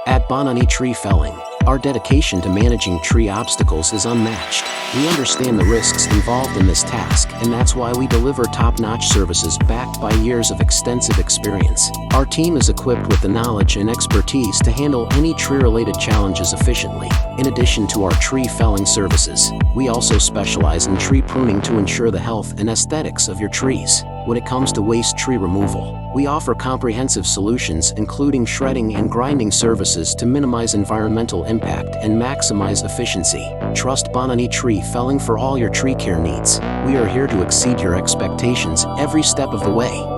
At Bonani Tree Felling, our dedication to managing tree obstacles is unmatched. We understand the risks involved in this task, and that's why we deliver top-notch services backed by years of extensive experience. Our team is equipped with the knowledge and expertise to handle any tree-related challenges efficiently. In addition to our tree felling services, we also specialize in tree pruning to ensure the health and aesthetics of your trees. When it comes to waste tree removal, we offer comprehensive solutions including shredding and grinding services to minimize environmental impact and maximize efficiency. Trust Bonani Tree Felling for all your tree care needs. We are here to exceed your expectations every step of the way.